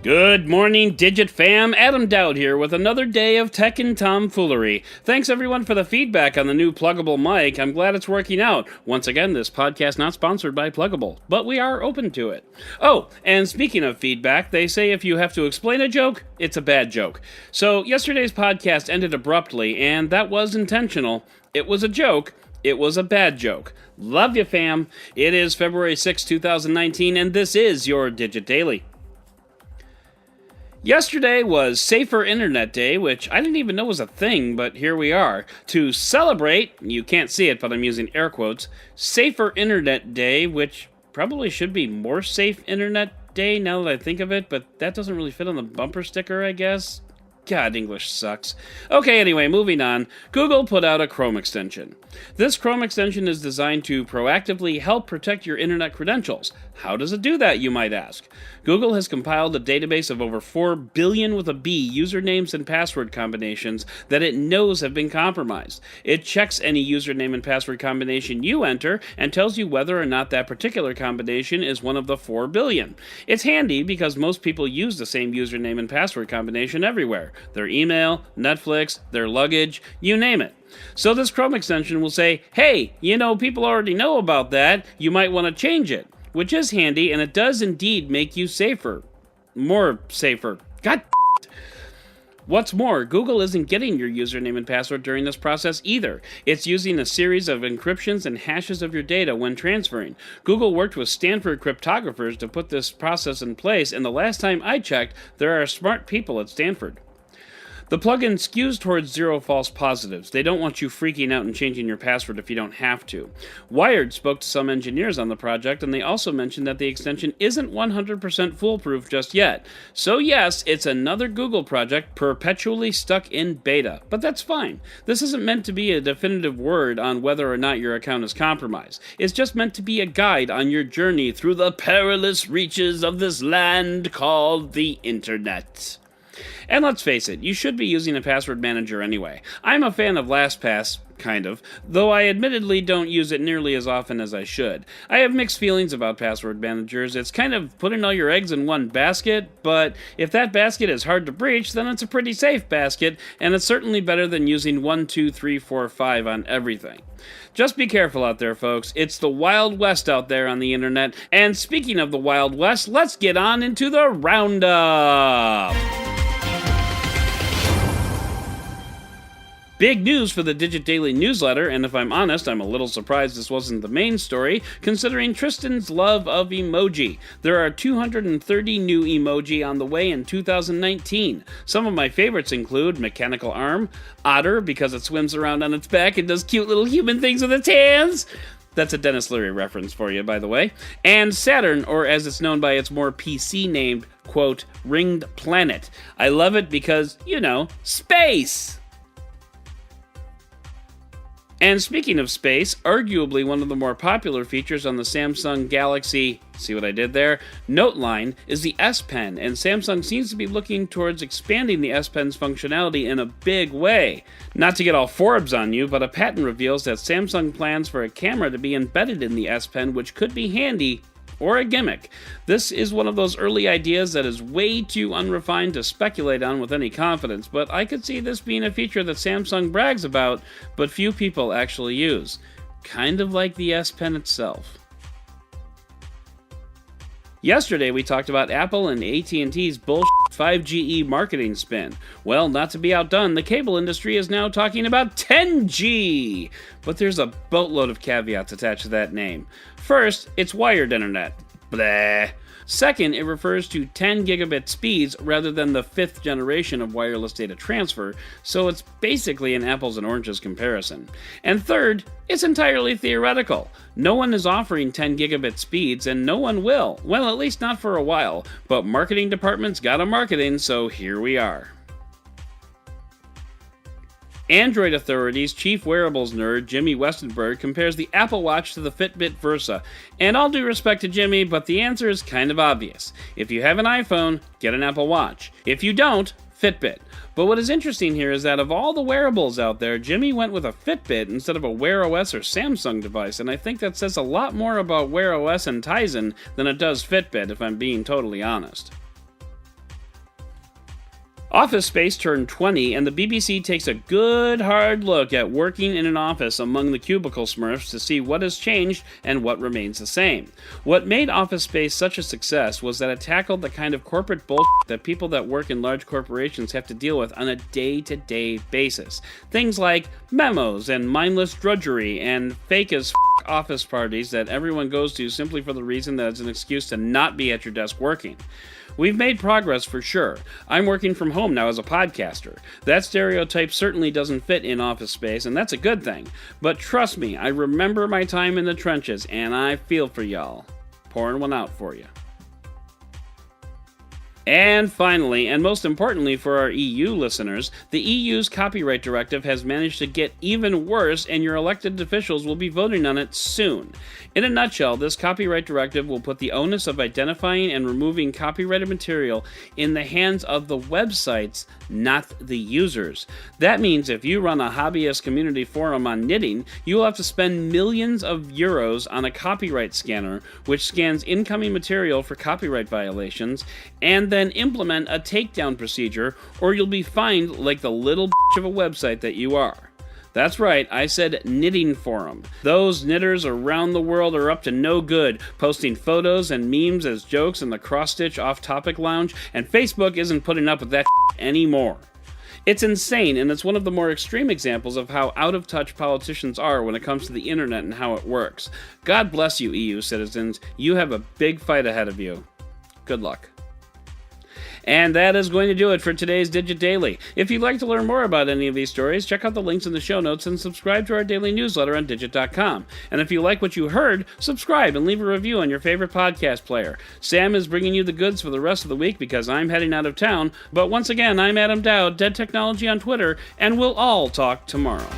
Good morning, Digit fam. Adam Dowd here with another day of tech and tomfoolery. Thanks everyone for the feedback on the new pluggable mic. I'm glad it's working out. Once again, this podcast not sponsored by Pluggable, but we are open to it. Oh, and speaking of feedback, they say if you have to explain a joke, it's a bad joke. So yesterday's podcast ended abruptly, and that was intentional. It was a joke. It was a bad joke. Love you, fam. It is February 6, 2019, and this is your Digit Daily. Yesterday was Safer Internet Day, which I didn't even know was a thing, but here we are. To celebrate, you can't see it, but I'm using air quotes, Safer Internet Day, which probably should be More Safe Internet Day now that I think of it, but that doesn't really fit on the bumper sticker, I guess. God, English sucks. Okay, anyway, moving on. Google put out a Chrome extension. This Chrome extension is designed to proactively help protect your internet credentials. How does it do that, you might ask? Google has compiled a database of over 4 billion with a B usernames and password combinations that it knows have been compromised. It checks any username and password combination you enter and tells you whether or not that particular combination is one of the 4 billion. It's handy because most people use the same username and password combination everywhere. Their email, Netflix, their luggage, you name it. So this Chrome extension will say, hey, people already know about that, you might want to change it, which is handy, and it does indeed make you safer. More safer. God. What's more, Google isn't getting your username and password during this process either. It's using a series of encryptions and hashes of your data when transferring. Google worked with Stanford cryptographers to put this process in place, and the last time I checked, there are smart people at Stanford. The plugin skews towards zero false positives. They don't want you freaking out and changing your password if you don't have to. Wired spoke to some engineers on the project, and they also mentioned that the extension isn't 100% foolproof just yet. So yes, it's another Google project perpetually stuck in beta. But that's fine. This isn't meant to be a definitive word on whether or not your account is compromised. It's just meant to be a guide on your journey through the perilous reaches of this land called the Internet. And let's face it, you should be using a password manager anyway. I'm a fan of LastPass, kind of, though I admittedly don't use it nearly as often as I should. I have mixed feelings about password managers. It's kind of putting all your eggs in one basket, but if that basket is hard to breach, then it's a pretty safe basket, and it's certainly better than using 1, 2, 3, 4, 5 on everything. Just be careful out there, folks. It's the Wild West out there on the internet, and speaking of the Wild West, let's get on into the roundup! Big news for the Digit Daily newsletter, and if I'm honest, I'm a little surprised this wasn't the main story, considering Tristan's love of emoji. There are 230 new emoji on the way in 2019. Some of my favorites include Mechanical Arm, Otter because it swims around on its back and does cute little human things with its hands. That's a Dennis Leary reference for you, by the way. And Saturn, or as it's known by its more PC named, quote, Ringed Planet. I love it because, space! And speaking of space, arguably one of the more popular features on the Samsung Galaxy, see what I did there, Note line is the S Pen, and Samsung seems to be looking towards expanding the S Pen's functionality in a big way. Not to get all Forbes on you, but a patent reveals that Samsung plans for a camera to be embedded in the S Pen, which could be handy or a gimmick. This is one of those early ideas that is way too unrefined to speculate on with any confidence, but I could see this being a feature that Samsung brags about, but few people actually use. Kind of like the S Pen itself. Yesterday, we talked about Apple and AT&T's bullshit 5GE marketing spin. Well, not to be outdone, the cable industry is now talking about 10G! But there's a boatload of caveats attached to that name. First, it's wired internet. Blah. Second, it refers to 10 gigabit speeds rather than the 5th generation of wireless data transfer, so it's basically an apples and oranges comparison. And third, it's entirely theoretical. No one is offering 10 gigabit speeds, and no one will. Well, at least not for a while, but marketing departments gotta marketing, so here we are. Android Authority's chief wearables nerd, Jimmy Westenberg, compares the Apple Watch to the Fitbit Versa. And all due respect to Jimmy, but the answer is kind of obvious. If you have an iPhone, get an Apple Watch. If you don't, Fitbit. But what is interesting here is that of all the wearables out there, Jimmy went with a Fitbit instead of a Wear OS or Samsung device, and I think that says a lot more about Wear OS and Tizen than it does Fitbit, if I'm being totally honest. Office Space turned 20, and the BBC takes a good hard look at working in an office among the cubicle smurfs to see what has changed and what remains the same. What made Office Space such a success was that it tackled the kind of corporate bullshit that people that work in large corporations have to deal with on a day-to-day basis. Things like memos and mindless drudgery and fake as office parties that everyone goes to simply for the reason that it's an excuse to not be at your desk working. We've made progress for sure. I'm working from home now as a podcaster. That stereotype certainly doesn't fit in Office Space, and that's a good thing. But trust me, I remember my time in the trenches, and I feel for y'all. Pouring one out for you. And finally, and most importantly for our EU listeners, the EU's copyright directive has managed to get even worse, and your elected officials will be voting on it soon. In a nutshell, this copyright directive will put the onus of identifying and removing copyrighted material in the hands of the websites, not the users. That means if you run a hobbyist community forum on knitting, you will have to spend millions of euros on a copyright scanner, which scans incoming material for copyright violations, and then implement a takedown procedure, or you'll be fined like the little bitch of a website that you are. That's right, I said knitting forum. Those knitters around the world are up to no good, posting photos and memes as jokes in the cross-stitch off-topic lounge, and Facebook isn't putting up with that anymore. It's insane, and it's one of the more extreme examples of how out-of-touch politicians are when it comes to the internet and how it works. God bless you, EU citizens. You have a big fight ahead of you. Good luck. And that is going to do it for today's Digit Daily. If you'd like to learn more about any of these stories, check out the links in the show notes and subscribe to our daily newsletter on Digit.com. And if you like what you heard, subscribe and leave a review on your favorite podcast player. Sam is bringing you the goods for the rest of the week because I'm heading out of town. But once again, I'm Adam Dowd, Dead Technology on Twitter, and we'll all talk tomorrow.